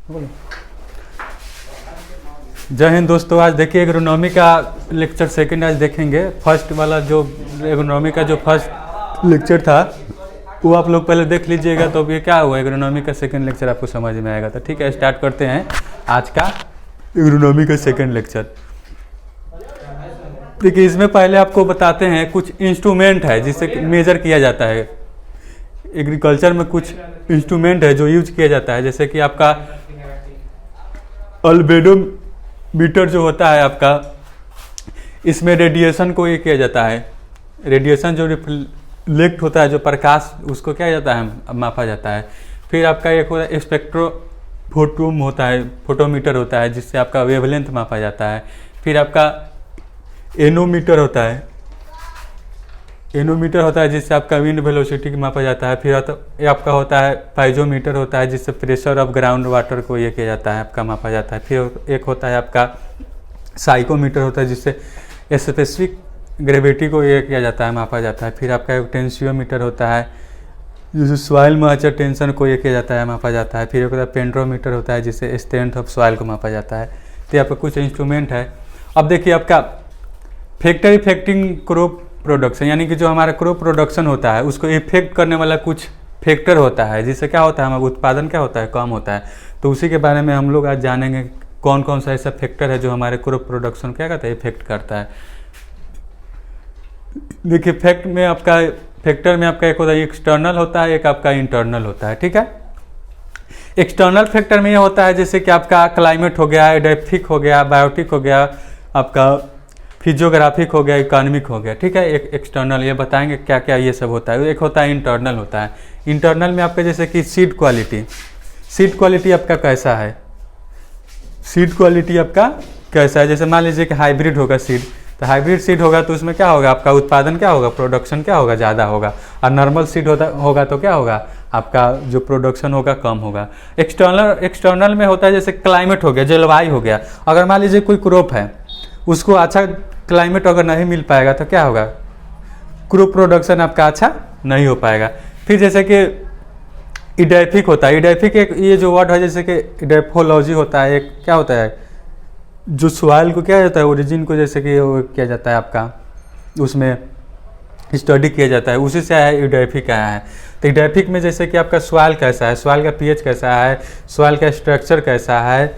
बोलो। जय हिंद दोस्तों, आज देखिए एग्रोनॉमी का लेक्चर सेकंड आज देखेंगे। फर्स्ट वाला जो एग्रोनॉमी का जो फर्स्ट लेक्चर था वो आप लोग पहले देख लीजिएगा, तो अब ये क्या हुआ एग्रोनॉमी का सेकंड लेक्चर आपको समझ में आएगा। तो ठीक है, स्टार्ट करते हैं आज का एग्रोनॉमी का सेकंड लेक्चर। देखिए इसमें पहले आपको बताते हैं कुछ इंस्ट्रूमेंट है जिससे मेजर किया जाता है। एग्रीकल्चर में कुछ इंस्ट्रूमेंट है जो यूज किया जाता है, जैसे कि आपका अल्बेडो मीटर जो होता है आपका, इसमें रेडिएशन को ये किया जाता है। रेडिएशन जो रिफ्लेक्ट होता है, जो प्रकाश, उसको क्या जाता है, मापा जाता है। फिर आपका एक होता है स्पेक्ट्रोफोटोम होता है, फोटोमीटर होता है जिससे आपका वेवलेंथ मापा जाता है। फिर आपका एनोमीटर होता है, एनोमीटर होता है जिससे आपका विंड वेलोसिटी मापा जाता है। फिर ये आपका होता है पाइजोमीटर होता है जिससे प्रेशर ऑफ ग्राउंड वाटर को ये किया जाता है, आपका मापा जाता है। फिर एक होता है आपका साइकोमीटर होता है जिससे स्पेसिफिक ग्रेविटी को ये किया जाता है, मापा जाता है। फिर आपका एक टेंसियोमीटर होता है जिससे सॉइल मॉइस्चर टेंशन को ये किया जाता है, मापा जाता है। फिर एक होता है पेंट्रोमीटर होता है जिससे स्ट्रेंथ ऑफ सॉइल को मापा जाता है। तो आपका कुछ इंस्ट्रूमेंट है। अब देखिए आपका फैक्टर इफेक्टिंग क्रॉप प्रोडक्शन, यानी कि जो हमारा क्रॉप प्रोडक्शन होता है उसको इफेक्ट करने वाला कुछ फैक्टर होता है जिससे क्या होता है, हमारा उत्पादन क्या होता है, कम होता है। तो उसी के बारे में हम लोग आज जानेंगे कौन कौन सा ऐसा फैक्टर है जो हमारे क्रॉप प्रोडक्शन क्या करता है, इफेक्ट करता है। देखिए फैक्टर में आपका एक होता है एक्सटर्नल होता है, एक आपका इंटरनल होता है। ठीक है, एक्सटर्नल फैक्टर में ये होता है जैसे कि आपका क्लाइमेट हो गया, एडेप्टिक हो गया, बायोटिक हो गया, आपका फिजियोग्राफिक हो गया, इकोनॉमिक हो गया। ठीक है, एक एक्सटर्नल ये बताएंगे क्या क्या ये सब होता है। एक होता है इंटरनल होता है। इंटरनल में आपका जैसे कि सीड क्वालिटी आपका कैसा है, सीड क्वालिटी आपका कैसा है। जैसे मान लीजिए कि हाइब्रिड होगा सीड, तो हाइब्रिड सीड होगा तो उसमें क्या होगा, आपका उत्पादन क्या होगा, प्रोडक्शन क्या होगा, ज़्यादा होगा। और नॉर्मल सीड होगा तो क्या होगा, आपका जो प्रोडक्शन होगा कम होगा। एक्सटर्नल में होता है जैसे क्लाइमेट हो गया, जलवायु हो गया। अगर मान लीजिए कोई क्रॉप है, उसको अच्छा क्लाइमेट अगर नहीं मिल पाएगा तो क्या होगा, क्रॉप प्रोडक्शन आपका अच्छा नहीं हो पाएगा। फिर जैसे कि इडेफिक होता है, इडेफिक एक ये जो वर्ड है जैसे कि इडेफोलॉजी होता है, एक क्या होता है जो सॉइल को क्या जाता है, ओरिजिन को जैसे कि वो किया जाता है, आपका उसमें स्टडी किया जाता है, उसी से आया है इडेफिक आया है। तो इडेफिक में जैसे कि आपका सॉइल कैसा है, सॉइल का पीएच कैसा है, सॉइल का स्ट्रक्चर कैसा है,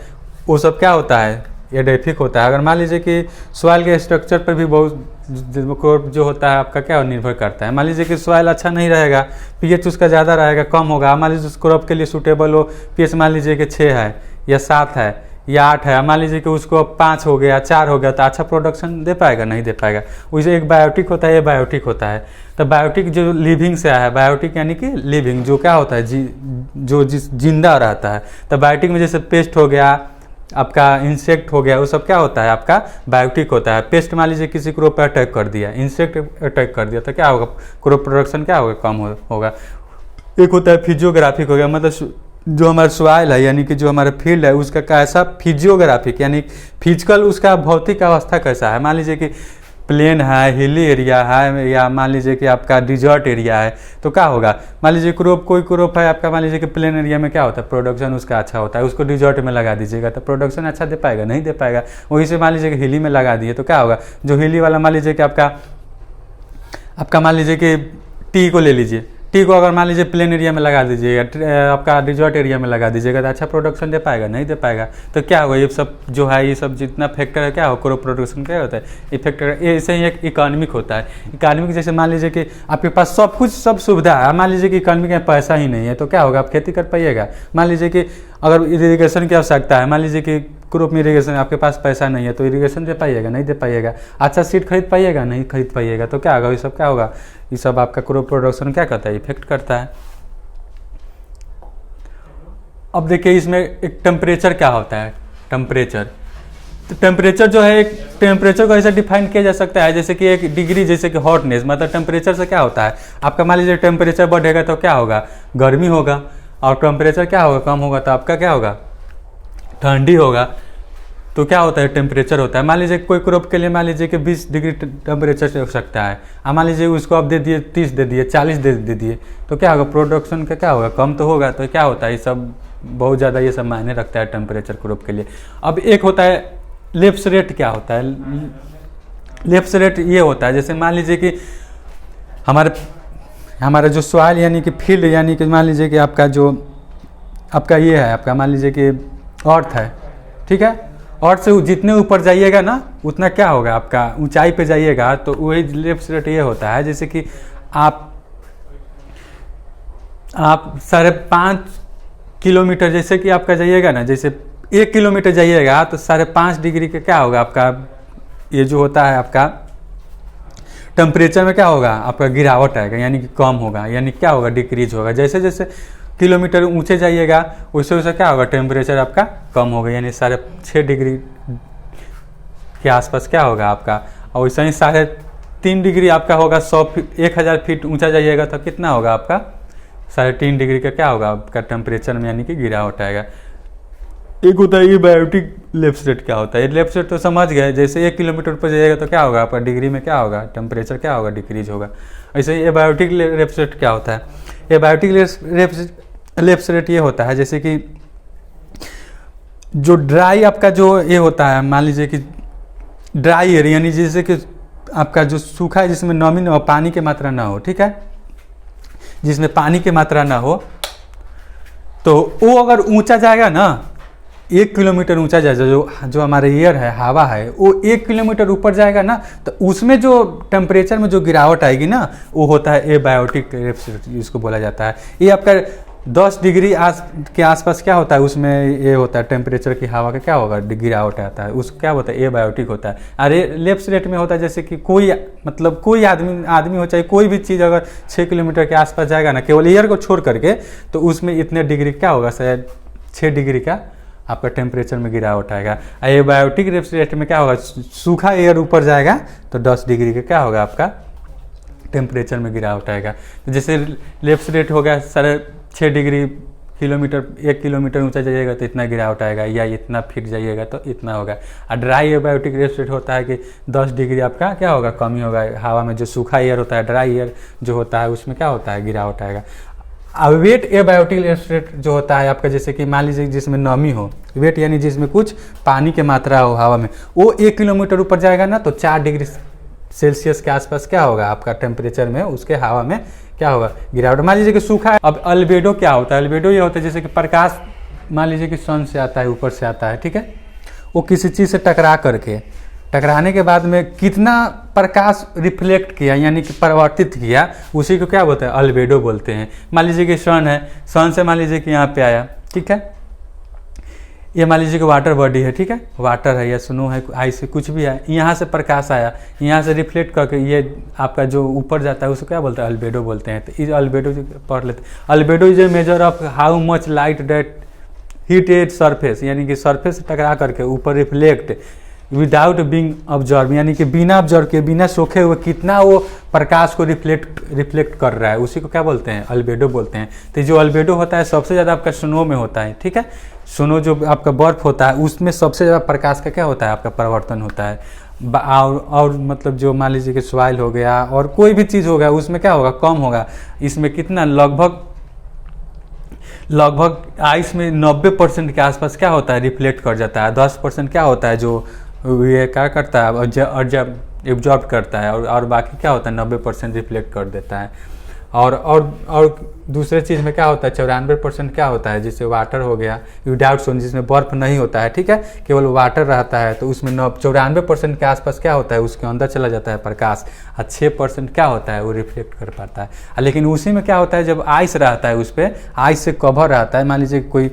वो सब क्या होता है, एडेफिक होता है। अगर मान लीजिए कि सॉइल के स्ट्रक्चर पर भी बहुत जो होता है आपका क्या निर्भर करता है। मान लीजिए कि सॉइल अच्छा नहीं रहेगा, पीएच उसका ज़्यादा रहेगा, कम होगा। मान लीजिए उस क्रॉप के लिए सूटेबल हो, पीएच मान लीजिए कि 6 है या 7 है या 8 है, मान लीजिए कि उसको 5 हो गया, 4 हो गया, तो अच्छा प्रोडक्शन दे पाएगा, नहीं दे पाएगा। वैसे एक बायोटिक होता है, ये बायोटिक होता है। तो बायोटिक जो लिविंग से आया है, बायोटिक यानी कि लिविंग, जो क्या होता है जो जिंदा रहता है। तो बायोटिक में जैसे पेस्ट हो गया, आपका इंसेक्ट हो गया, वो सब क्या होता है, आपका बायोटिक होता है। पेस्ट मान लीजिए किसी क्रॉप पर अटैक कर दिया, इंसेक्ट अटैक कर दिया, तो क्या होगा, क्रॉप प्रोडक्शन क्या होगा, कम होगा। एक होता है फिजियोग्राफिक हो गया, मतलब जो हमारा सॉइल है यानी कि जो हमारा फील्ड है उसका कैसा फिजियोग्राफिक, यानी फिजिकल उसका भौतिक अवस्था कैसा है। मान लीजिए कि प्लेन है, हिली एरिया है, या मान लीजिए कि आपका डिजर्ट एरिया है, तो क्या होगा, मान लीजिए कोई क्रॉप है आपका, मान लीजिए कि प्लेन एरिया में क्या होता है, प्रोडक्शन उसका अच्छा होता है। उसको डिजर्ट में लगा दीजिएगा तो प्रोडक्शन अच्छा दे पाएगा, नहीं दे पाएगा। वहीं से मान लीजिए कि हिली में लगा दिए तो क्या होगा, जो हिली वाला मान लीजिए कि आपका मान लीजिए कि टी को ले लीजिए, टी को अगर मान लीजिए प्लेन एरिया में लगा दीजिएगा, आपका डिजर्ट एरिया में लगा दीजिएगा, तो अच्छा प्रोडक्शन दे पाएगा, नहीं दे पाएगा। तो क्या होगा, ये सब जो है, ये सब जितना फैक्टर है क्या हो, क्रॉप प्रोडक्शन क्या होता है, ये फैक्टर। ये ऐसे ही एक इकोनॉमिक होता है। इकोनॉमिक जैसे मान लीजिए कि आपके पास सब सुविधा है, मान लीजिए कि इकोनॉमिक में पैसा ही नहीं है, तो क्या होगा, आप खेती कर पाइएगा। मान लीजिए कि अगर इरीगेशन की आवश्यकता है, मान लीजिए कि क्रॉप में इरीगेशन, आपके पास पैसा नहीं है तो इरीगेशन दे पाइएगा, नहीं दे पाइएगा। अच्छा सीड खरीद पाइएगा, नहीं खरीद पाइएगा। तो क्या होगा, ये सब क्या होगा, ये सब आपका क्रॉप प्रोडक्शन क्या करता है, इफेक्ट करता है। अब देखिए इसमें एक टेम्परेचर क्या होता है, टेम्परेचर। तो टेम्परेचर जो है, एक टेम्परेचर को ऐसे डिफाइन किया जा सकता है जैसे कि 1 डिग्री, जैसे कि हॉटनेस, मतलब टेम्परेचर से क्या होता है, आपका मान लीजिए टेम्परेचर बढ़ेगा तो क्या होगा, गर्मी होगा। और टेम्परेचर क्या होगा, कम होगा तो आपका क्या होगा, ठंडी होगा। तो क्या होता है, टेम्परेचर होता है। मान लीजिए कोई क्रॉप के लिए मान लीजिए कि 20 डिग्री टेम्परेचर से हो सकता है, मान लीजिए उसको आप दे दिए 30 दे दिए, 40 दे दिए, तो क्या होगा, प्रोडक्शन का क्या होगा, कम तो होगा। तो क्या होता है, ये सब बहुत ज़्यादा ये सब मायने रखता है टेम्परेचर ग्रुप के लिए। अब एक होता है लेप्स रेट। क्या होता है लेप्स रेट? ये होता है जैसे मान लीजिए कि हमारा जो सॉइल यानी कि फील्ड, यानी कि मान लीजिए कि आपका जो आपका ये है, आपका मान लीजिए कि अर्थ है, ठीक है। अर्थ से जितने ऊपर जाइएगा ना उतना क्या होगा, आपका ऊंचाई पे जाइएगा तो वही लेप्स रेट ये होता है। जैसे कि आप 5.5 किलोमीटर जैसे कि आपका जाइएगा ना, जैसे 1 किलोमीटर जाइएगा तो 5.5 डिग्री का क्या होगा आपका, ये जो होता है आपका टेम्परेचर में क्या होगा, आपका गिरावट आएगा, यानी कि कम होगा, यानी क्या होगा, डिक्रीज होगा। जैसे जैसे किलोमीटर ऊंचे जाइएगा वैसे वैसे क्या होगा, टेम्परेचर आपका कम होगा, यानी 6.5 डिग्री के आसपास क्या होगा आपका। और वैसे ही 3.5 डिग्री आपका होगा 1000 फीट ऊंचा जाइएगा तो कितना होगा आपका 3.5 डिग्री का क्या होगा आपका टेम्परेचर में, यानी कि गिरावट आएगा। एक होता है एबायोटिक लेप्स रेट। क्या होता है लेप्स रेट तो समझ गए, जैसे 1 किलोमीटर पर जाइएगा तो क्या होगा आपका डिग्री में क्या होगा, टेम्परेचर क्या होगा, डिक्रीज होगा। ऐसे ही एबायोटिक लेप्स रेट क्या होता है, एबायोटिक लेप्स रेट ये होता है जैसे कि जो ड्राई आपका जो ये होता है, मान लीजिए कि ड्राई एयर, यानी जैसे कि आपका जो सूखा है जिसमें नमी न हो, पानी की मात्रा ना हो, ठीक है, जिसमें पानी की मात्रा ना हो, तो वो अगर ऊंचा जाएगा ना 1 किलोमीटर ऊंचा जाएगा, जो हमारे एयर है, हवा है, वो 1 किलोमीटर ऊपर जाएगा ना तो उसमें जो टेम्परेचर में जो गिरावट आएगी ना वो होता है एबायोटिक लेप्स रेट, इसको बोला जाता है। ये आपका 10 डिग्री के आसपास क्या होता है, उसमें ये होता है टेम्परेचर की हवा का क्या होगा, गिरावट आता है, उसको क्या होता है एबायोटिक होता है। अरे लेप्स रेट में होता है जैसे कि कोई आदमी हो, चाहे कोई भी चीज़ अगर 6 किलोमीटर के आसपास जाएगा ना, केवल एयर को छोड़ करके, तो उसमें इतने डिग्री क्या होगा, शायद 6 डिग्री का आपका टेम्परेचर में गिरावट आएगा। एबायोटिक लेप्स रेट में क्या होगा, सूखा एयर ऊपर जाएगा तो 10 डिग्री का क्या होगा आपका टेम्परेचर में गिरावट आएगा। तो जैसे लेप्स रेट हो गया 6.5 डिग्री, 1 किलोमीटर ऊंचा जाइएगा तो इतना गिरावट आएगा, या इतना फीट जाइएगा तो इतना होगा। और ड्राई एबायोटिक लेप्स रेट होता है कि 10 डिग्री आपका क्या होगा, कमी होगा, हवा में जो सूखा एयर होता है, ड्राई एयर जो होता है, उसमें क्या होता है, गिरावट आएगा। अब वेट एबायोटिक लेप्स रेट जो होता है आपका, जैसे कि मान लीजिए जिसमें नमी हो, वेट यानी जिसमें कुछ पानी की मात्रा हो हवा में, वो 1 किलोमीटर ऊपर जाएगा ना तो 4 डिग्री सेल्सियस के आसपास क्या होगा आपका टेम्परेचर में, उसके हवा में क्या होगा, गिरावट। मान लीजिए कि सूखा है। अब अल्बेडो क्या होता है, अल्बेडो ये होता है जैसे कि प्रकाश मान लीजिए कि सन से आता है, ऊपर से आता है, ठीक है, वो किसी चीज़ से टकराने के बाद में कितना प्रकाश रिफ्लेक्ट किया, यानी कि परिवर्तित किया, उसी को क्या बोलते हैं, अल्बेडो बोलते हैं। मान लीजिए कि सन है, सन से मान लीजिए कि यहाँ पे आया, ठीक है, ये मान लीजिए कि वाटर बॉडी है, ठीक है, वाटर है या स्नो है, आइस है, कुछ भी है, यहाँ से प्रकाश आया, यहाँ से रिफ्लेक्ट करके ये आपका जो ऊपर जाता है उसको क्या बोलते हैं, अल्बेडो बोलते हैं। तो इस अल्बेडो पढ़ लेते हैं। Albedo is a measure of how much light that heat at surface, यानी कि सरफेस से टकरा करके ऊपर रिफ्लेक्ट विदाउट बीइंग ऑब्जर्व, यानी कि बिना ऑब्जर्व के, बिना सोखे हुए कितना वो प्रकाश को रिफ्लेक्ट कर रहा है, उसी को क्या बोलते हैं, अल्बेडो बोलते हैं। तो जो अल्बेडो होता है सबसे ज़्यादा आपका स्नो में होता है, ठीक है, स्नो जो आपका बर्फ होता है उसमें सबसे ज़्यादा प्रकाश का क्या होता है, आपका परिवर्तन होता है। और मतलब जो मान लीजिए कि सॉइल हो गया और कोई भी चीज़ हो गया उसमें क्या होगा, कम होगा। इसमें कितना लगभग आइस में 90% के आसपास क्या होता है, रिफ्लेक्ट कर जाता है। 10% क्या होता है जो ये क्या करता है, एब्जॉर्ब करता है, और बाकी क्या होता है 90% रिफ्लेक्ट कर देता है। और दूसरे चीज़ में क्या होता है 94% क्या होता है, जैसे वाटर हो गया विदाउट सोन, जिसमें बर्फ नहीं होता है, ठीक है, केवल वाटर रहता है, तो उसमें 94% के आसपास क्या होता है, उसके अंदर चला जाता है प्रकाश, और 6% क्या होता है वो रिफ्लेक्ट कर पाता है। लेकिन उसी में क्या होता है, जब आइस रहता है उस पर, आइस से कवर रहता है, मान लीजिए कोई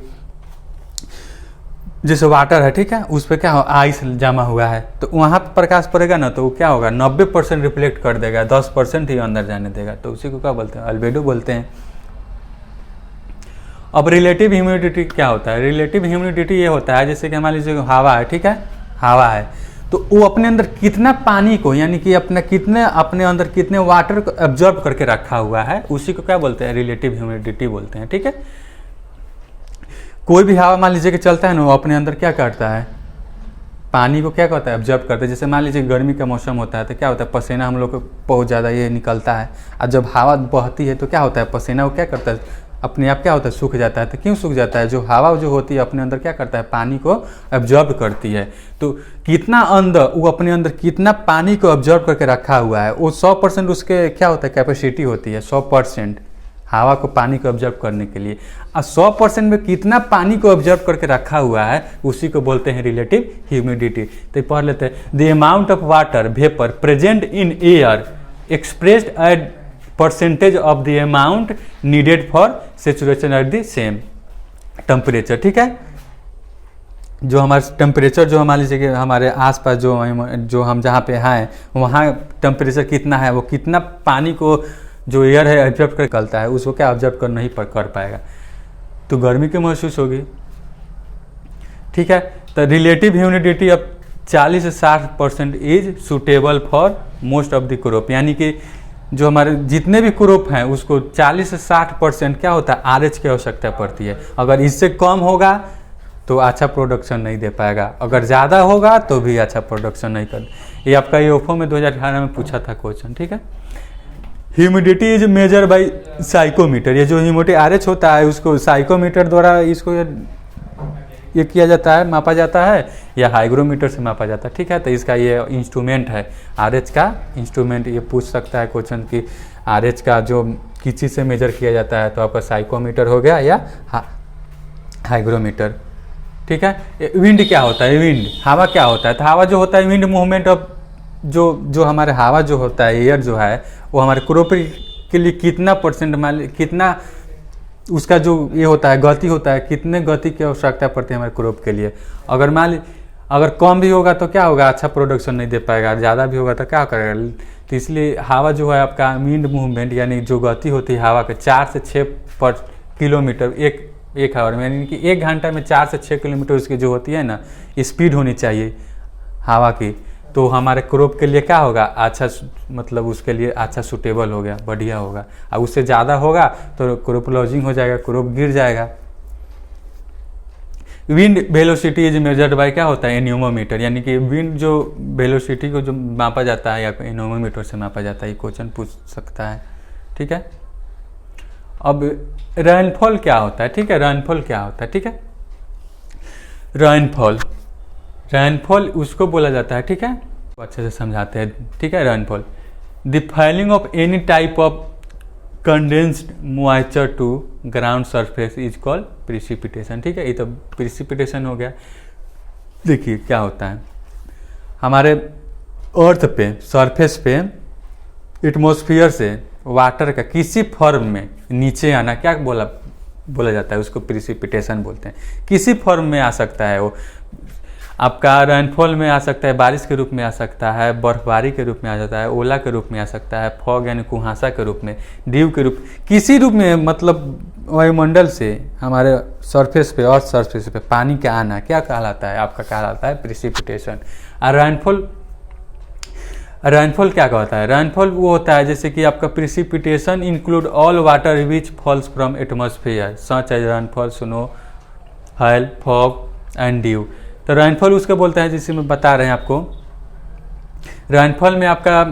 जैसे वाटर है, ठीक है, उस पर क्या हो, आइस जमा हुआ है, तो वहाँ पर प्रकाश पड़ेगा ना तो वो क्या होगा, 90% रिफ्लेक्ट कर देगा, 10% ही अंदर जाने देगा, तो उसी को क्या बोलते हैं, अल्बेडो बोलते हैं। अब रिलेटिव ह्यूमिडिटी क्या होता है, रिलेटिव ह्यूमिडिटी ये होता है जैसे कि मान लीजिए हवा है, ठीक है, हवा है, तो वो अपने अंदर कितना पानी को, यानी कि अपने अंदर कितने वाटर को एब्जॉर्ब करके रखा हुआ है, उसी को क्या बोलते हैं, रिलेटिव ह्यूमिडिटी बोलते हैं, ठीक है। कोई भी हवा मान लीजिए कि चलता है ना, वो अपने अंदर क्या करता है, पानी को क्या करता है, ऑब्जर्व करता है। जैसे मान लीजिए गर्मी का मौसम होता है तो क्या होता है, पसीना हम लोग को बहुत ज़्यादा ये निकलता है, और जब हवा बहती है तो क्या होता है, पसीना वो क्या करता है, अपने आप क्या होता है, सूख जाता है। तो क्यों सूख जाता है, जो हवा जो होती है अपने अंदर क्या करता है, पानी को एब्जॉर्ब करती है। तो कितना अंदर वो अपने अंदर कितना पानी को एब्जॉर्ब करके रखा हुआ है, वो 100% उसके क्या होता है, कैपेसिटी होती है 100% हवा को पानी को ऑब्जर्व करने के लिए। और 100% में कितना पानी को ऑब्जर्व करके रखा हुआ है उसी को बोलते हैं रिलेटिव ह्यूमिडिटी। तो पढ़ लेते हैं, the amount of water vapour present in air expressed at percentage of the amount needed for saturation at the same temperature. ठीक है, जो हमारा टेम्परेचर जो हमारी जगह हमारे आसपास जो हम जहाँ पे हैं वहाँ टेम्परेचर कितना है, वो कितना पानी को जो एयर है ऑब्जर्व कर निकलता है उसको क्या ऑब्जर्व कर नहीं कर पाएगा, तो गर्मी की महसूस होगी। ठीक है, तो रिलेटिव ह्यूमिडिटी अब 40 से 60% is suitable for most of the crop, यानी कि जो हमारे जितने भी क्रॉप हैं उसको 40 से 60% क्या होता है, आरएच की आवश्यकता पड़ती है। अगर इससे कम होगा तो अच्छा प्रोडक्शन नहीं दे पाएगा, अगर ज़्यादा होगा तो भी अच्छा प्रोडक्शन नहीं कर। ये आपका ईओफओ में 2018 में पूछा था क्वेश्चन। ठीक है, humidity is measure by psychometer, ये जो ह्यूमिडिटी आरएच होता है उसको साइकोमीटर द्वारा इसको ये किया जाता है, मापा जाता है, या हाइग्रोमीटर से मापा जाता है। ठीक है, तो इसका ये इंस्ट्रूमेंट है आरएच का इंस्ट्रूमेंट। ये पूछ सकता है क्वेश्चन कि आरएच का जो किस चीज़ से मेजर किया जाता है, तो आपका साइकोमीटर हो गया या हाइग्रोमीटर। ठीक है, विंड क्या होता है, विंड हवा क्या होता है, तो हवा जो होता है विंड मूवमेंट ऑफ जो हमारे हवा जो होता है एयर जो है वो हमारे क्रॉप के लिए कितना परसेंट कितना उसका जो ये होता है गति होता है, कितने गति की आवश्यकता पड़ती है हमारे क्रॉप के लिए। अगर अगर कम भी होगा तो क्या होगा, अच्छा प्रोडक्शन नहीं दे पाएगा, ज़्यादा भी होगा तो क्या करेगा। तो इसलिए हवा जो है आपका विंड मूवमेंट यानी जो गति होती है हवा के 4 से 6 किलोमीटर एक आवर में, यानी कि 1 घंटा में 4 से 6 किलोमीटर उसकी जो होती है ना स्पीड होनी चाहिए हवा की, तो हमारे क्रॉप के लिए क्या होगा, अच्छा मतलब उसके लिए अच्छा सूटेबल हो गया, बढ़िया होगा। और उससे ज़्यादा होगा तो क्रॉप लॉजिंग हो जाएगा, क्रॉप गिर जाएगा। Wind velocity is measured by क्या होता है, एनिमोमीटर, यानी कि विंड जो वेलोसिटी को जो मापा जाता है या एनिमोमीटर से मापा जाता है, ये क्वेश्चन पूछ सकता है। ठीक है, अब रेनफॉल क्या होता है। ठीक है, रेनफॉल क्या होता है। ठीक है, रेनफॉल उसको बोला जाता है। ठीक है, तो अच्छे से समझाते हैं। ठीक है, rainfall the falling of any type of condensed moisture to ground surface is called precipitation. ठीक है, ये तो प्रिसिपिटेशन हो गया। देखिए क्या होता है, हमारे अर्थ पे सरफेस पे एटमॉस्फेयर से वाटर का किसी फॉर्म में नीचे आना क्या बोला जाता है, उसको प्रिसिपिटेशन बोलते हैं। किसी फॉर्म में आ सकता है, वो आपका रेनफॉल में आ सकता है, बारिश के रूप में आ सकता है, बर्फबारी के रूप में आ जाता है, ओला के रूप में आ सकता है, फॉग यानी कुहासा के रूप में, ड्यू के रूप, किसी रूप में, मतलब वायुमंडल से हमारे सरफेस पे अर्थ सरफेस पे पानी का आना क्या कहलाता है, आपका कहलाता है प्रिसिपिटेशन। और रेनफॉल क्या कहता है, रेनफॉल वो होता है जैसे कि आपका precipitation include all water which falls from atmosphere such as rainfall, snow, hail, fog and dew. तो रेनफॉल उसको बोलते हैं जिसे मैं बता रहे हैं आपको। रेनफॉल में आपका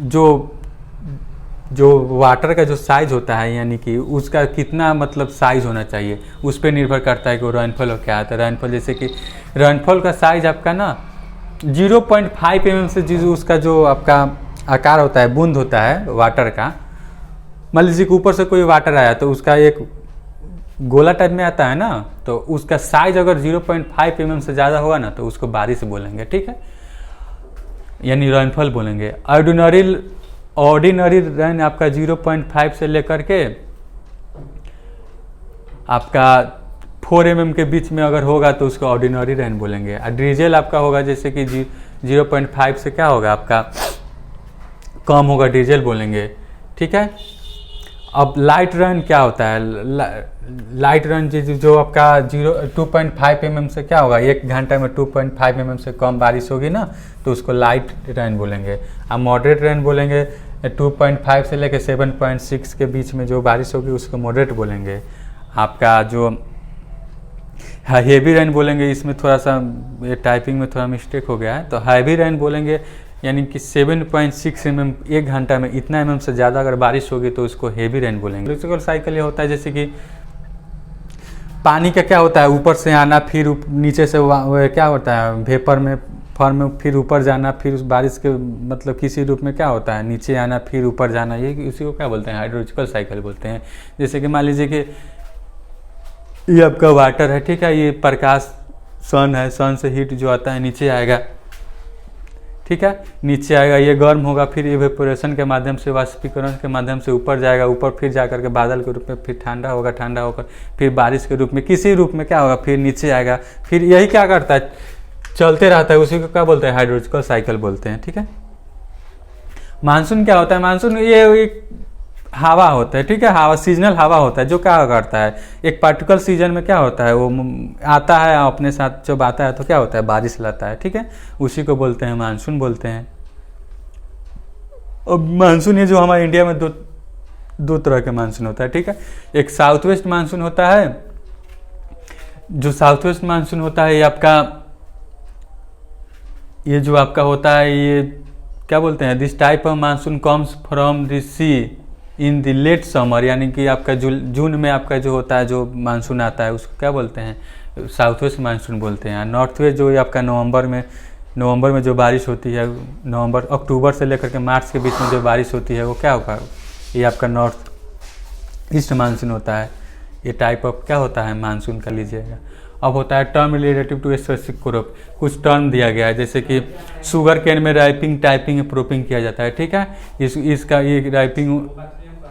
जो वाटर का जो साइज होता है, यानी कि उसका कितना मतलब साइज होना चाहिए, उस पर निर्भर करता है कि वो रेनफॉल क्या है। तो रेनफॉल जैसे कि रेनफॉल का साइज आपका ना 0.5 mm से उसका जो आपका आकार होता है, बूंद होता है वाटर का, मान लीजिए कि ऊपर से कोई वाटर आया तो उसका एक गोला टाइप में आता है ना, तो उसका साइज अगर 0.5 mm से ज़्यादा होगा ना तो उसको बारिश बोलेंगे। ठीक है, यानी रेनफॉल बोलेंगे। ऑर्डिनरी रेन आपका 0.5 से लेकर के आपका 4 mm के बीच में अगर होगा तो उसको ऑर्डिनरी रेन बोलेंगे। और ड्रिजल आपका होगा जैसे कि 0.5 से क्या होगा आपका कम होगा, ड्रिजल बोलेंगे। ठीक है, अब लाइट रेन क्या होता है, लाइट रेन जो आपका 2.5 mm से क्या होगा, 1 घंटा में 2.5 mm से कम बारिश होगी ना तो उसको लाइट रेन बोलेंगे। अब मॉडरेट रेन बोलेंगे 2.5 से लेकर 7.6 के बीच में जो बारिश होगी उसको मॉडरेट बोलेंगे। आपका जो हैवी रेन बोलेंगे, इसमें थोड़ा सा ये टाइपिंग में थोड़ा मिस्टेक हो गया है, तो हैवी रेन बोलेंगे यानी कि 7.6 mm 1 घंटा में इतना mm से ज़्यादा अगर बारिश होगी तो उसको हेवी रेन बोलेंगे। इलेक्ट्रिकल साइकिल ये होता है जैसे कि पानी का क्या होता है, ऊपर से आना, फिर नीचे से क्या होता है वेपर में फॉर्म में, फिर ऊपर जाना, फिर उस बारिश के मतलब किसी रूप में क्या होता है नीचे आना, फिर ऊपर जाना, ये उसी को क्या बोलते हैं, हाइड्रोलॉजिकल साइकिल बोलते हैं। जैसे कि मान लीजिए कि ये आपका वाटर है, ठीक है, ये प्रकाश सन है, सन से हीट जो आता है नीचे आएगा, ठीक है, नीचे आएगा, ये गर्म होगा, फिर इवेपोरेशन के माध्यम से, वाष्पीकरण के माध्यम से ऊपर जाएगा, ऊपर फिर जा करके बादल के रूप में फिर ठंडा होगा, ठंडा होकर फिर बारिश के रूप में किसी रूप में क्या होगा, फिर नीचे आएगा, फिर यही क्या करता है, चलते रहता है, उसी को क्या बोलते हैं, हाइड्रोलॉजिकल साइकिल बोलते हैं। ठीक है, मानसून क्या होता है, मानसून ये एक हवा होता है, ठीक है, हवा सीजनल हवा होता है जो क्या करता है, एक पार्टिकुलर सीजन में क्या होता है, वो आता है अपने साथ, जब आता है तो क्या होता है, बारिश लाता है, ठीक है, उसी को बोलते हैं मानसून बोलते हैं। अब मानसून ये जो हमारे इंडिया में दो तरह के मानसून होता है, ठीक है, एक साउथ वेस्ट मानसून होता है, जो साउथ वेस्ट मानसून होता है ये जो आपका होता है, ये क्या बोलते हैं, this type of monsoon comes from the sea in the late summer, यानी कि आपका जून में आपका जो होता है, जो मानसून आता है उसको क्या बोलते हैं, साउथ वेस्ट मानसून बोलते हैं। नॉर्थ वेस्ट जो आपका नवंबर में जो बारिश होती है, अक्टूबर से लेकर के मार्च के बीच में जो बारिश होती है वो क्या होगा, ये आपका नॉर्थ ईस्ट मानसून होता है। ये टाइप ऑफ क्या होता है मानसून का लीजिएगा। अब होता है term relative to specific crop, कुछ टर्म दिया गया है, जैसे कि शुगर केन में राइपिंग, टाइपिंग, प्रोपिंग किया जाता है, ठीक है, इसका ये राइपिंग,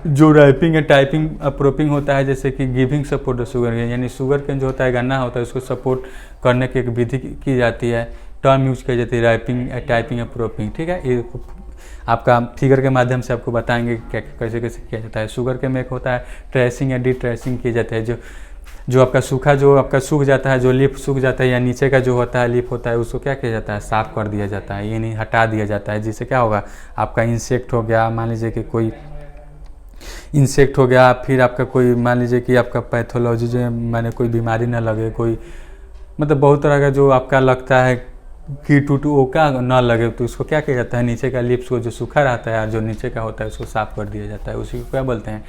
जो राइपिंग है, टाइपिंग, प्रोपिंग होता है, जैसे कि गिविंग सपोर्ट शुगर केन, यानी शुगर केन जो होता है, गन्ना होता है, उसको सपोर्ट करने की एक विधि की जाती है, टर्म यूज की जाती है, राइपिंग, टाइपिंग, प्रोपिंग, ठीक है, ये आपका फिगर के माध्यम से आपको बताएंगे कैसे कैसे किया जाता है। शुगर के में एक होता है ट्रेसिंग या डी ट्रेसिंग किया जाता है, जो आपका सूख जाता है, जो लीफ सूख जाता है या नीचे का जो होता है लीफ होता है, उसको क्या किया जाता है, साफ कर दिया जाता है, ये नहीं हटा दिया जाता है, जिससे क्या होगा, आपका इंसेक्ट हो गया, मान लीजिए कि कोई इंसेक्ट हो गया, फिर आपका कोई मान लीजिए कि आपका पैथोलॉजी जो माने कोई बीमारी ना लगे, कोई मतलब बहुत तरह का जो आपका लगता है कीट उट वो क्या ना लगे, तो उसको क्या किया जाता है, नीचे का लिप्स को जो सूखा रहता है और जो नीचे का होता है उसको साफ कर दिया जाता है, उसी को क्या बोलते हैं,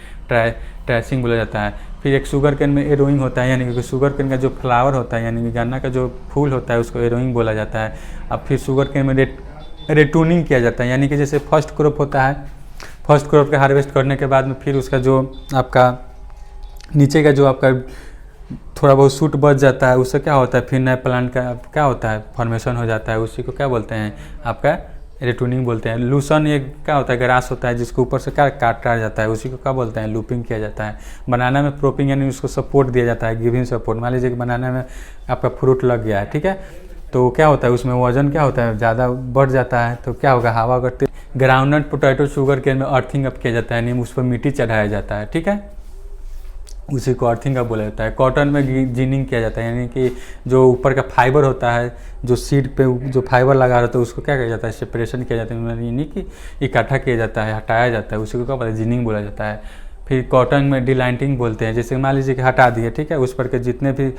ट्रेसिंग बोला जाता है। फिर एक शुगर केन में एरोइंग होता है, यानी कि शुगर केन का जो फ्लावर होता है, यानी कि गन्ना का जो फूल होता है उसको एरोइंग बोला जाता है। अब फिर शुगर केन में रेटूनिंग किया जाता है, यानी कि जैसे फर्स्ट क्रॉप होता है, फर्स्ट क्रॉप का हार्वेस्ट करने के बाद में फिर उसका जो आपका नीचे का जो आपका थोड़ा बहुत सूट बच जाता है, उससे क्या होता है, फिर नए प्लांट का क्या होता है, फॉर्मेशन हो जाता है, उसी को क्या बोलते हैं, आपका रेटूनिंग बोलते हैं। लूसन ये क्या होता है, ग्रास होता है जिसको ऊपर से क्या काटा जाता है, उसी को क्या बोलते हैं, लूपिंग किया जाता है। बनाना में प्रोपिंग, यानी उसको सपोर्ट दिया जाता है, गिविंग सपोर्ट। मान लीजिए कि बनाना में आपका फ्रूट लग गया है, ठीक है, तो क्या होता है, उसमें वजन क्या होता है, ज़्यादा बढ़ जाता है, तो क्या होगा, हवा करते। ग्राउंडनट पोटैटो शुगर केन में अर्थिंग अप किया जाता है, यानी उस पर मिट्टी चढ़ाया जाता है, ठीक है, उसी को अर्थिंग अप बोला जाता है। कॉटन में जिनिंग किया जाता है, यानी कि जो ऊपर का फाइबर होता है, जो सीड पे जो फाइबर लगा रहता है उसको क्या किया जाता है, सेपरेशन किया जाता है, यानी कि इकट्ठा किया जाता है, हटाया जाता है, उसी को क्या बोलते हैं, जिनिंग बोला जाता है। फिर कॉटन में डिलाइंटिंग बोलते हैं, जैसे मान लीजिए कि हटा दिए, ठीक है, उस पर के जितने भी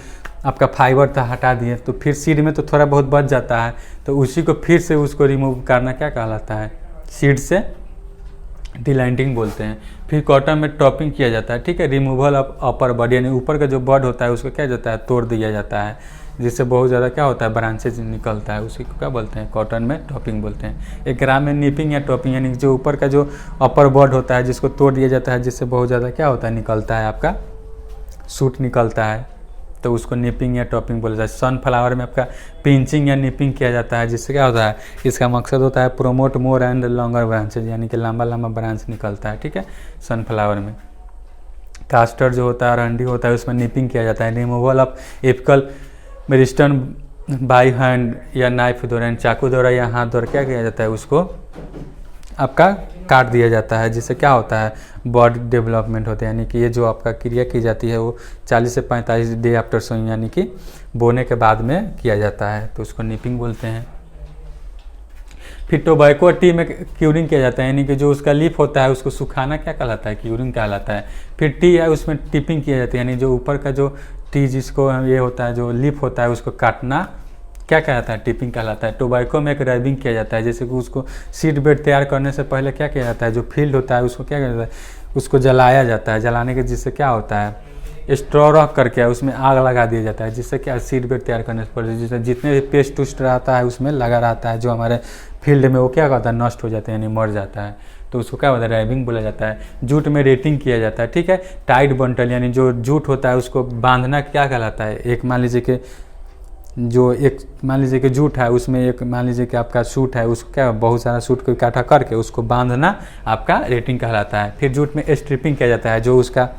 आपका फाइबर था हटा दिए, तो फिर सीड में तो थोड़ा बहुत बच जाता है, तो उसी को फिर से उसको रिमूव करना क्या कहलाता है, सीड से डिलाइंटिंग बोलते हैं। फिर कॉटन में टॉपिंग किया जाता है, ठीक है, रिमूवल ऑफ अपर बॉडी, यानी ऊपर का जो बड होता है उसको क्या जाता है, तोड़ दिया जाता है, जिससे बहुत ज़्यादा क्या होता है, ब्रांचेज निकलता है, उसी को क्या बोलते हैं, कॉटन में टॉपिंग बोलते हैं। एक ग्राम में निपिंग या टॉपिंग, यानी जो ऊपर का जो अपर बॉड होता है जिसको तोड़ दिया जाता है, जिससे बहुत ज़्यादा क्या होता है, निकलता है, आपका सूट निकलता है, तो उसको निपिंग या टॉपिंग बोला जाता है। सनफ्लावर में आपका पिंचिंग या निपिंग किया जाता है, जिससे क्या होता है, इसका मकसद होता है promote more and longer branches, यानी कि लंबा लंबा ब्रांच निकलता है, ठीक है, सनफ्लावर में। कास्टर जो होता है, अरंडी होता है, उसमें निपिंग किया जाता है। Removal of apical meristem by hand या नाइफ द्वारा, चाकू द्वारा या हाथ द्वारा क्या किया जाता है, उसको आपका काट दिया जाता है, जिससे क्या होता है, बॉडी डेवलपमेंट होता है, यानी कि ये जो आपका क्रिया की जाती है वो 40 से 45 डे आफ्टर सोइंग, यानी कि बोने के बाद में किया जाता है, तो उसको निपिंग बोलते हैं। फिर टोबैको टी में क्यूरिंग किया जाता है, यानी कि जो उसका लीफ होता है उसको सुखाना क्या कहलाता है, क्यूरिंग कहलाता है। फिर टी है उसमें टिपिंग किया जाती है, यानी जो ऊपर का जो टी जिसको ये होता है, जो लीफ होता है उसको काटना क्या कहलाता है, टिपिंग कहलाता है। टोबैको में एक रैबिंग किया जाता है, जैसे कि उसको सीड बेड तैयार करने से पहले क्या किया जाता है, जो फील्ड होता है उसको क्या किया जाता है, उसको जलाया जाता है। जलाने के जिससे क्या होता है, स्ट्रॉ रख करके उसमें आग लगा दिया जाता है, जिससे क्या सीड बेड तैयार करने से पहले जिससे जितने भी पेस्ट उस्ट रहता है उसमें लगा रहता है जो हमारे फील्ड में, वो क्या करता है, नष्ट हो जाता है यानी मर जाता है। तो उसको क्या होता है, रैबिंग बोला जाता है। जूट में रेटिंग किया जाता है, ठीक है। टाइट बंटल यानी जो जूट होता है उसको बांधना क्या कहलाता है, एक मान लीजिए कि जो एक मान लीजिए कि जूट है उसमें एक मान लीजिए कि आपका सूट है, उसको क्या बहुत सारा सूट को इकट्ठा करके उसको बांधना आपका रेटिंग कहलाता है। फिर जूट में स्ट्रिपिंग किया जाता है, जो उसका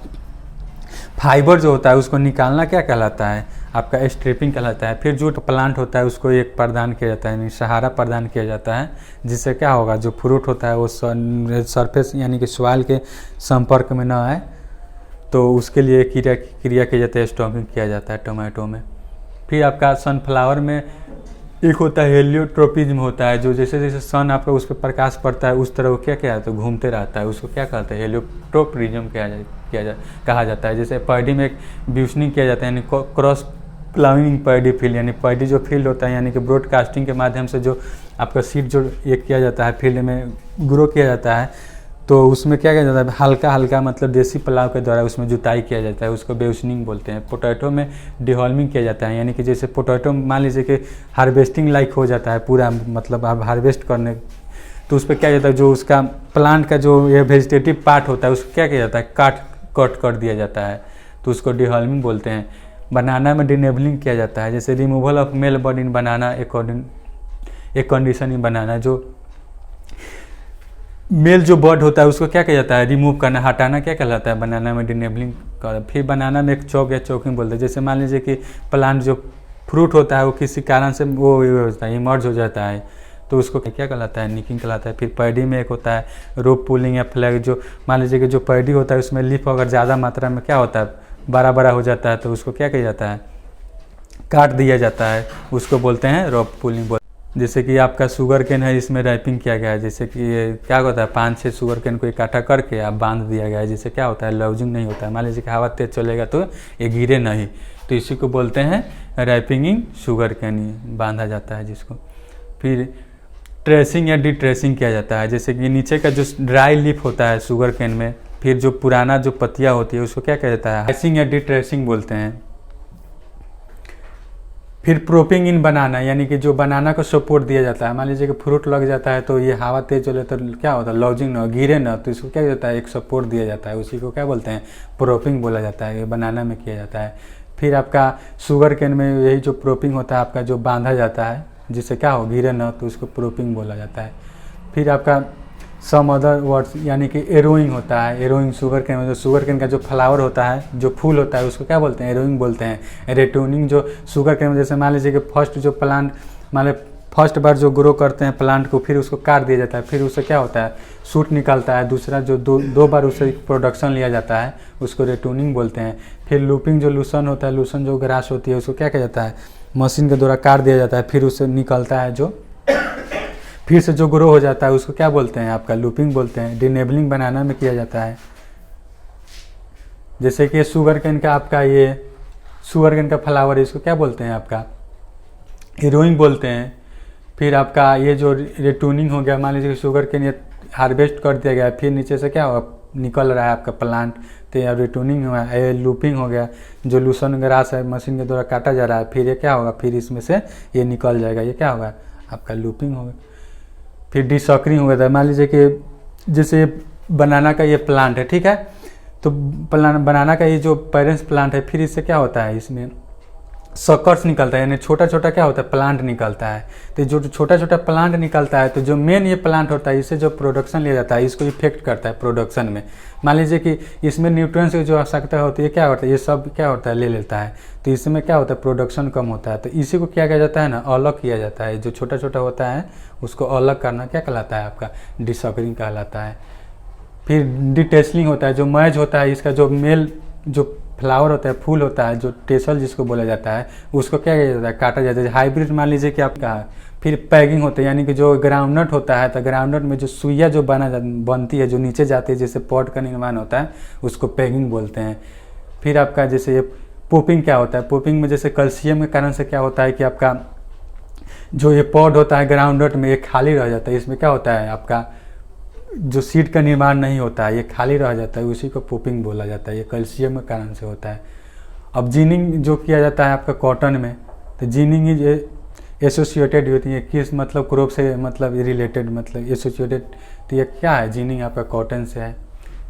फाइबर जो होता है उसको निकालना क्या कहलाता है, आपका स्ट्रिपिंग कहलाता है। फिर जूट प्लांट होता है उसको एक प्रदान किया जाता है यानी सहारा प्रदान किया जाता है, जिससे क्या होगा, जो फ्रूट होता है वो सरफेस यानी कि सॉइल के संपर्क में ना आए, तो उसके लिए क्रिया की जाती है, स्टॉकिंग किया जाता है टोमेटो में। फिर आपका सनफ्लावर में एक होता है हेलियोट्रोपिज्म होता है, जो जैसे जैसे सन आपका उस पर प्रकाश पड़ता है उस तरह वो क्या क्या है तो घूमते रहता है, उसको क्या कहते हैं, हेलियोट्रोपिज्म कहा जाता है। जैसे पैडी में एक ब्यूशनिंग किया जाता है यानी क्रॉस प्लाविंग पैडी फील्ड, यानी पैडी जो फील्ड होता है यानी कि ब्रॉडकास्टिंग के माध्यम से जो आपका सीड जो ये किया जाता है फील्ड में ग्रो किया जाता है, तो उसमें क्या किया जाता है, हल्का हल्का मतलब देसी पलाव के द्वारा उसमें जुताई किया जाता है, उसको बेउशनिंग बोलते हैं। पोटैटो में डिहॉल्मिंग किया जाता है, यानी कि जैसे पोटैटो मान लीजिए कि हार्वेस्टिंग लाइक हो जाता है पूरा, मतलब आप हार्वेस्ट करने, तो उस पर क्या जाता है, जो उसका प्लांट का जो ये वेजिटेटिव पार्ट होता है उसको क्या किया जाता है, कट कर दिया जाता है, तो उसको डिहॉल्मिंग बोलते हैं। बनाना में डिनेबलिंग किया जाता है, जैसे removal of male bud in banana according एक कंडीशन इन बनाना, जो मेल जो बर्ड होता है उसको क्या किया जाता है, रिमूव करना, हटाना क्या कहलाता है, बनाना में डिनेबलिंग कर। फिर बनाना में एक चौक या चौकिंग बोलते हैं, जैसे मान लीजिए कि प्लांट जो फ्रूट होता है वो किसी कारण से वो होता है, इमर्ज हो जाता है, तो उसको क्या कहलाता है, निकिंग कहलाता है। फिर पैडी में एक होता है रोप पुलिंग या फ्लैग, जो मान लीजिए कि जो पैडी होता है उसमें लीफ अगर ज़्यादा मात्रा में क्या होता है, बड़ा बड़ा हो जाता है, तो उसको क्या किया जाता है, काट दिया जाता है, उसको बोलते हैं रोप पुलिंग। जैसे कि आपका शुगर केन है, इसमें रैपिंग किया गया है, जैसे कि ये क्या होता है, 5-6 शुगर केन को इकट्ठा करके आप बांध दिया गया है, जिससे क्या होता है, लॉजिंग नहीं होता है। मान लीजिए कि हवा तेज चलेगा तो ये गिरे नहीं, तो इसी को बोलते हैं रैपिंग शुगर केन, बांधा जाता है जिसको। फिर ट्रेसिंग या डिट्रेसिंग किया जाता है, जैसे कि नीचे का जो ड्राई लीफ होता है शुगर केन में, फिर जो पुराना जो पत्तियाँ होती है उसको क्या किया जाता है, ट्रेसिंग या डिट्रेसिंग बोलते हैं। फिर प्रोपिंग इन बनाना, यानी कि जो बनाना को सपोर्ट दिया जाता है, मान लीजिए कि फ्रूट लग जाता है तो ये हवा तेज चले तो क्या होता है, लॉजिंग ना गिरे ना, तो इसको क्या जाता है, एक सपोर्ट दिया जाता है, उसी को क्या बोलते हैं, प्रोपिंग बोला जाता है, ये बनाना में किया जाता है। फिर आपका शुगर केन में यही जो प्रोपिंग होता है आपका, जो बांधा जाता है जिससे क्या हो, गिरे ना, तो उसको प्रोपिंग बोला जाता है। फिर आपका सम अदर वर्ड्स, यानी कि एरोइंग होता है, एरोइंग शुगर केन में, जो शुगर केन का जो फ्लावर होता है, जो फूल होता है उसको क्या बोलते हैं, एरोइंग बोलते हैं। रेटूनिंग जो शुगर केन में, जैसे मान लीजिए कि फर्स्ट जो प्लांट मान फर्स्ट बार जो ग्रो करते हैं प्लांट को, फिर उसको काट दिया जाता है, फिर उससे क्या होता है, सूट निकलता है, दूसरा जो दो बार उससे प्रोडक्शन लिया जाता है उसको रेटूनिंग बोलते हैं। फिर लूपिंग जो लूसन होता है, लूसन जो ग्रास होती है उसको क्या किया जाता है, मशीन के द्वारा काट दिया जाता है, फिर उससे निकलता है जो फिर से जो ग्रो हो जाता है उसको क्या बोलते हैं, आपका लूपिंग बोलते हैं। डिनेबलिंग बनाना में किया जाता है, जैसे कि शुगर केन का आपका ये शुगर केन का फ्लावर है, इसको क्या बोलते हैं, आपका एरोइंग बोलते हैं। फिर आपका ये जो रेटूनिंग हो गया, मान लीजिए कि शुगर केन ये हार्वेस्ट कर दिया गया, फिर नीचे से क्या होगा, निकल रहा है आपका प्लांट, तो ये रेटूनिंग हुआ है। ये लूपिंग हो गया, जो लूसन ग्रास है मशीन के द्वारा काटा जा रहा है, फिर ये क्या होगा, फिर इसमें से ये निकल जाएगा, ये क्या होगा, आपका लूपिंग होगा। फिर डिसॉकरिंग हो गया था, मान लीजिए कि जैसे बनाना का ये प्लांट है, ठीक है, तो बनाना का ये जो पेरेंट्स प्लांट है, फिर इससे क्या होता है, इसमें सकर्स निकलता है, यानी छोटा छोटा क्या होता है, प्लांट निकलता है। तो जो छोटा छोटा प्लांट निकलता है, तो जो मेन ये प्लांट होता है, इससे जो प्रोडक्शन लिया जाता है, इसको इफेक्ट करता है प्रोडक्शन में। मान लीजिए कि इसमें न्यूट्रिएंट्स की जो आवश्यकता होती है, क्या होता है, ये सब क्या होता है, ले लेता है, तो इसमें क्या होता है, प्रोडक्शन कम होता है। तो इसी को क्या किया जाता है ना, अलग किया जाता है, जो छोटा छोटा होता है उसको अलग करना क्या कहलाता है, आपका डिसॉकरिंग कहलाता है। फिर डिटेसलिंग होता है, जो मैज होता है, इसका जो मेल जो फ्लावर होता है, फूल होता है, जो टेसल जिसको बोला जाता है, उसको क्या किया जाता है, काटा जाता है। हाइब्रिड मान लीजिए कि आपका फिर पैगिंग होता है, यानी कि जो ग्राउंडनट होता है, तो ग्राउंडनट में जो सुइया जो बनती है, जो नीचे जाती है, जैसे पॉट का निर्माण होता है, उसको पैगिंग बोलते हैं। फिर आपका जैसे ये पोपिंग क्या होता है, पोपिंग में जैसे कैल्शियम के कारण से क्या होता है कि आपका जो ये पॉड होता है ग्राउंड नट में ये खाली रह जाता है, इसमें क्या होता है आपका जो सीड का निर्माण नहीं होता है, ये खाली रह जाता है, उसी को पोपिंग बोला जाता है। ये कैल्शियम के कारण से होता है। अब जीनिंग जो किया जाता है आपका कॉटन में, तो जीनिंग इज एसोसिएटेड होती है किस मतलब क्रॉप से, मतलब रिलेटेड, मतलब एसोसिएटेड। तो ये क्या है, जीनिंग आपका कॉटन से है।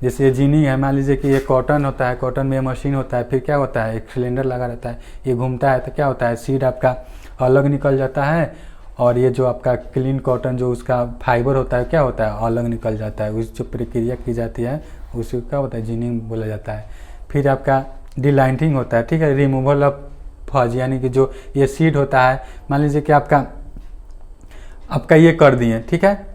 जैसे ये जीनिंग है, मान लीजिए कि ये कॉटन होता है, कॉटन में मशीन होता है, फिर क्या होता है एक सिलेंडर लगा रहता है, ये घूमता है, तो क्या होता है सीड आपका अलग निकल जाता है, और ये जो आपका क्लीन कॉटन जो उसका फाइबर होता है क्या होता है अलग निकल जाता है। उस जो प्रक्रिया की जाती है उसी क्या होता है जीनिंग बोला जाता है। फिर आपका डिलाइंटिंग होता है, ठीक है, रिमूवल ऑफ फज, यानी कि जो ये सीड होता है, मान लीजिए कि आपका ये कर दिए, ठीक है,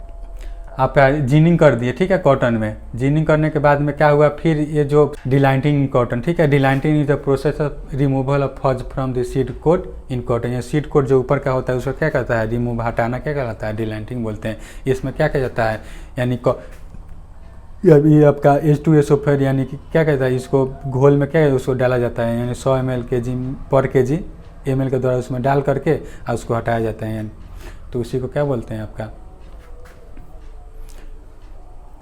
आप जीनिंग कर दिए, ठीक है, कॉटन में जीनिंग करने के बाद में क्या हुआ, फिर ये जो डिलाइंटिंग कॉटन, ठीक है, delinting is the process of removal of fuzz from the seed coat in cotton. ये सीड कोट जो ऊपर का होता है उसको क्या कहता है, रिमूव, हटाना क्या कहलाता है, डिलाइंटिंग बोलते हैं। इसमें क्या कहा जाता है, यानी ये आपका H2SO4 यानी कि क्या कहता है, इसको घोल में क्या है उसको डाला जाता है, यानी 100 ml पर kg ml के द्वारा उसमें डाल करके और उसको हटाया जाता है, यानी तो उसी को क्या बोलते हैं आपका,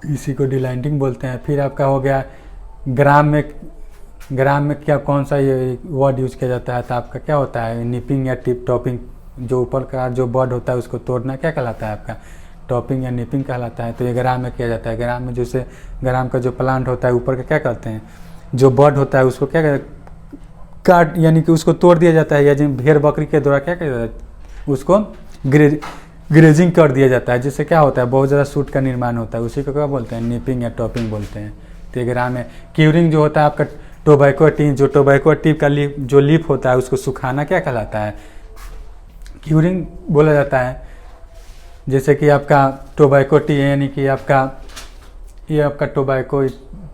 इसी को डिलाइंटिंग बोलते हैं। फिर आपका हो गया ग्राम में क्या कौन सा ये वर्ड यूज किया जाता है, तो आपका क्या होता है निपिंग या टिप टॉपिंग, जो ऊपर का जो बर्ड होता है उसको तोड़ना क्या कहलाता है आपका टॉपिंग या निपिंग कहलाता है। तो ये ग्राम में किया जाता है। ग्राम में जैसे ग्राम का जो प्लांट होता है ऊपर का क्या करते हैं, जो बर्ड होता है उसको क्या काट, यानी कि उसको तोड़ दिया जाता है, या जिन भेड़ बकरी के द्वारा क्या किया जाता है उसको ग्रेजिंग कर दिया जाता है, जिससे क्या होता है बहुत ज़्यादा सूट का निर्माण होता है, उसी को क्या बोलते हैं निपिंग या टॉपिंग बोलते हैं। तो ग्राम में क्यूरिंग जो होता है आपका टोबैको टी, जो टोबैको टी का जो लीफ होता है उसको सुखाना क्या कहलाता है, क्यूरिंग बोला जाता है। जैसे कि आपका टोबैको टी यानी कि ये आपका टोबैको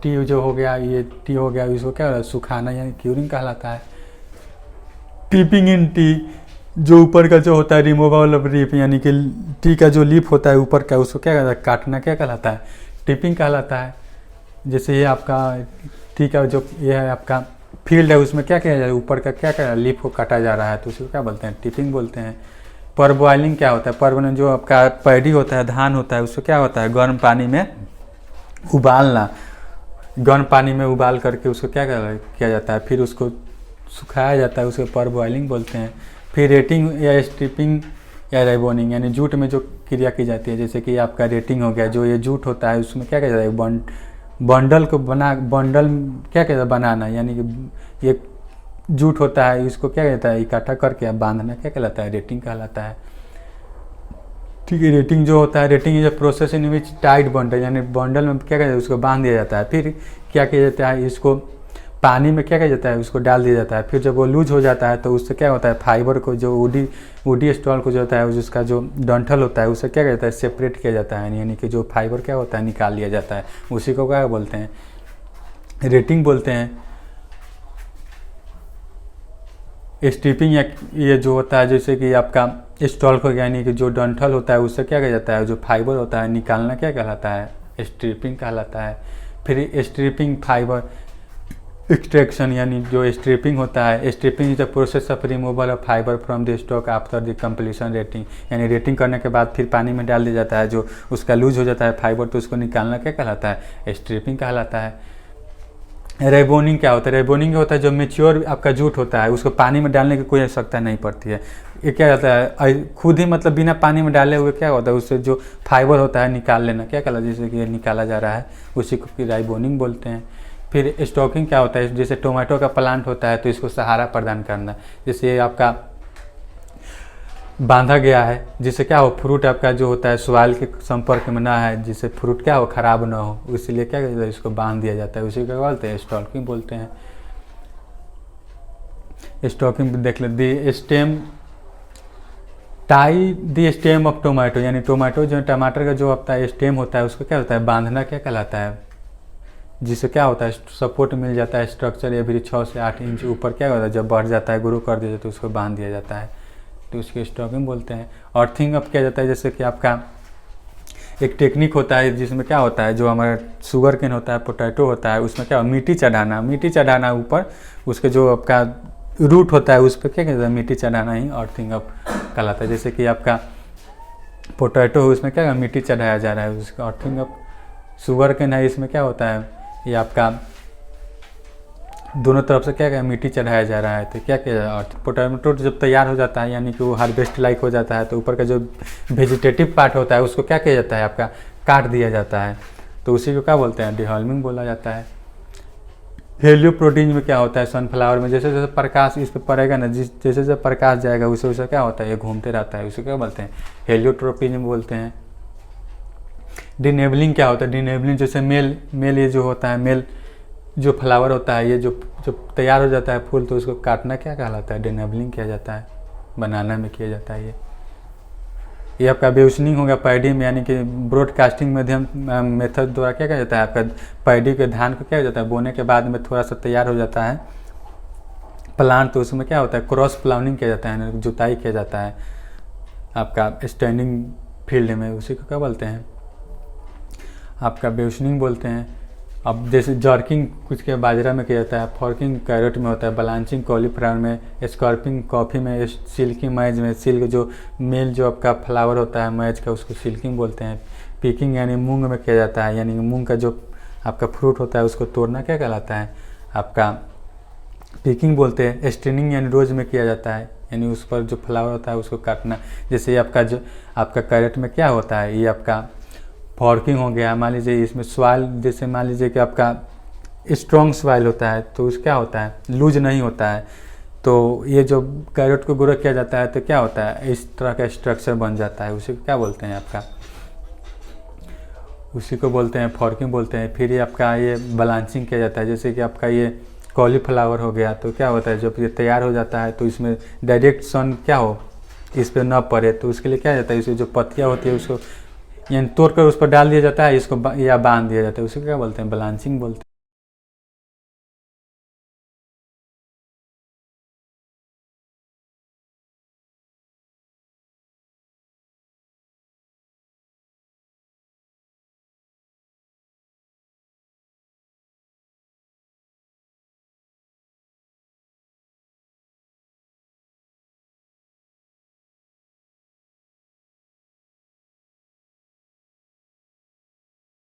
टी जो हो गया, ये टी हो गया, इसको क्या होता है सुखाना, यानी क्यूरिंग कहलाता है। टिपिंग इन टी, जो ऊपर का जो होता है रिमूवल ऑफ लीफ, यानी कि टी का जो लीफ होता है ऊपर का उसको क्या कहता है काटना क्या कहलाता है, टिपिंग कहलाता है। जैसे ये आपका टी का जो ये है आपका फील्ड है उसमें क्या किया जाए ऊपर का क्या लीफ को काटा जा रहा है, तो उसको क्या बोलते हैं टिपिंग बोलते हैं। पर बॉइलिंग क्या होता है, पर जो आपका पैडी होता है धान होता है उसको क्या होता है गर्म पानी में उबालना, गर्म पानी में उबाल करके उसको क्या किया जाता है, फिर उसको सुखाया जाता है, उसको पर बॉइलिंग बोलते हैं। फिर रेटिंग या स्ट्रिपिंग या रेबोनिंग, यानी जूट में जो क्रिया की जाती है, जैसे कि आपका रेटिंग हो गया, जो ये जूट होता है उसमें क्या किया जाता है बंडल को बंडल क्या कहता है बनाना, यानी कि ये जूट होता है इसको क्या कहता है इकट्ठा करके बांधना क्या कहलाता है रेटिंग कहलाता है। ठीक है, रेटिंग जो होता है, rating is a process in which tight bundle, यानी बंडल में क्या कहते हैं उसको बांध दिया जाता है, फिर क्या किया जाता है इसको पानी में क्या किया जाता है उसको डाल दिया जाता है, फिर जब वो लूज हो जाता है तो उससे क्या होता है फाइबर को जो वुडी स्टॉल को जो होता है उसका जो डंठल होता है उससे क्या कहता है सेपरेट किया जाता है, यानी कि जो फाइबर क्या होता है निकाल लिया जाता है, उसी को क्या बोलते हैं रेटिंग बोलते हैं। स्ट्रिपिंग या ये जो होता है जैसे कि आपका स्टॉल को यानी कि जो डंठल होता है उससे क्या किया जाता है जो फाइबर होता है निकालना क्या कहलाता है स्ट्रिपिंग कहलाता है। फिर स्ट्रिपिंग फाइबर एक्सट्रैक्शन, यानी जो स्ट्रिपिंग होता है, stripping is the process of removal of fibre from the stock after the completion retting, यानी रेटिंग करने के बाद फिर पानी में डाल दिया जाता है, जो उसका लूज हो जाता है फाइबर तो उसको निकालना क्या कहलाता है स्ट्रिपिंग कहलाता है। रेबोनिंग क्या होता है, रेबोनिंग होता है जो मेच्योर आपका जूट होता है उसको पानी में डालने की कोई आवश्यकता नहीं पड़ती है, ये क्या होता है खुद ही मतलब बिना पानी में डाले हुए क्या होता है उससे जो फाइबर होता है निकाल लेना क्या कहलाता है, जैसे कि निकाला जा रहा है उसी को रेबोनिंग बोलते हैं। फिर स्टॉकिंग क्या होता है, जैसे टोमेटो का प्लांट होता है तो इसको सहारा प्रदान करना, जैसे आपका बांधा गया है जिससे क्या हो फ्रूट आपका जो होता है सॉइल के संपर्क में ना है, जिससे फ्रूट क्या हो खराब ना हो, इसीलिए क्या कहते हैं इसको बांध दिया जाता है, उसी को बोलते हैं स्टॉकिंग बोलते हैं। स्टॉकिंग देख ले the stem tie the stem of tomato, यानी टोमेटो जो टमाटर का जो आपका स्टेम होता है उसको क्या होता है बांधना क्या कहलाता है, जिससे क्या होता है सपोर्ट मिल जाता है स्ट्रक्चर एवरी 6 से 8 इंच ऊपर क्या होता है जब बढ़ जाता है ग्रो कर दिया जाता है तो उसको बांध दिया जाता है, तो उसको स्टॉकिंग बोलते हैं। अर्थिंग अप किया जाता है, जैसे कि आपका एक टेक्निक होता है जिसमें क्या होता है जो हमारा शुगर केन होता है पोटैटो होता है उसमें क्या मिट्टी चढ़ाना ऊपर उसके जो आपका रूट होता है उस पर क्या कहते हैं, मिट्टी चढ़ाना ही अर्थिंग अप कहलाता है। जैसे कि आपका पोटैटो है, उसमें क्या मिट्टी चढ़ाया जा रहा है, उसका अर्थिंग अप। शुगर केन है, इसमें क्या होता है, ये आपका दोनों तरफ से क्या मिट्टी चढ़ाया जा रहा है। तो क्या किया जाए, पोटैटो जब तैयार हो जाता है यानी कि वो हार्वेस्ट लाइक हो जाता है, तो ऊपर का जो वेजिटेटिव पार्ट होता है उसको क्या किया जाता है, आपका काट दिया जाता है। तो उसी को क्या बोलते हैं, डिहॉल्मिंग बोला जाता है। हेलियोप्रोटीन में क्या होता है, सनफ्लावर में जैसे जैसे प्रकाश इस पर पड़ेगा ना, जैसे जैसे प्रकाश जाएगा वैसे वैसे क्या होता है, ये घूमते रहता है, उसे क्या बोलते हैं, हेलियोट्रोपिज्म बोलते हैं। डिनेबलिंग क्या होता है, डिनेबलिंग जैसे मेल ये जो होता है, मेल जो फ्लावर होता है, ये जो तैयार हो जाता है फूल, तो उसको काटना क्या कहलाता है, डिनेबलिंग किया जाता है, बनाना में किया जाता है। ये आपका बेउसनिंग होगा पैडी में, यानी कि ब्रॉडकास्टिंग माध्यम मेथड द्वारा क्या किया जाता है, आपका पैडी के धान को क्या हो जाता है, बोने के बाद में थोड़ा सा तैयार हो जाता है प्लांट, तो उसमें क्या होता है, क्रॉस प्लानिंग किया जाता है, जुताई किया जाता है आपका स्टैंडिंग फील्ड में, उसी को क्या बोलते हैं, आपका बेउसनिंग बोलते हैं। अब जैसे जर्किंग कुछ के बाजरा में किया जाता है, फॉर्किंग कैरेट में होता है, ब्लांचिंग कॉलीफ्लावर में, स्कॉर्पिंग कॉफ़ी में, सिल्किंग मैज में, सिल्क जो मेल जो आपका फ्लावर होता है मैज का, उसको सिल्किंग बोलते हैं। पिकिंग यानी मूंग में किया जाता है, यानी मूंग का जो आपका फ्रूट होता है उसको तोड़ना क्या कहलाता है, आपका पिकिंग बोलते हैं। स्ट्रेनिंग यानी रोज में किया जाता है, यानी उस पर जो फ्लावर होता है उसको काटना। जैसे आपका जो आपका कैरेट में क्या होता है, ये आपका फॉर्किंग हो गया। मान लीजिए इसमें सॉइल, जैसे मान लीजिए कि आपका स्ट्रॉन्ग सॉइल होता है तो उस क्या होता है, लूज नहीं होता है, तो ये जो कैरेट को ग्रो किया जाता है तो क्या होता है, इस तरह का स्ट्रक्चर बन जाता है, उसी को क्या बोलते हैं, आपका उसी को बोलते हैं फॉर्किंग बोलते हैं। फिर ये आपका ये ब्लांचिंग किया जाता है, जैसे कि आपका ये कॉलीफ्लावर हो गया, तो क्या होता है जब ये तैयार हो जाता है तो इसमें डायरेक्ट सन क्या हो, इस पर न पड़े, तो उसके लिए क्या जाता है, इसकी जो पत्तियाँ होती है उसको यानी तोड़ कर उस पर डाल दिया जाता है, इसको या बांध दिया जाता है, उसे क्या बोलते हैं, ब्लांचिंग बोलते हैं।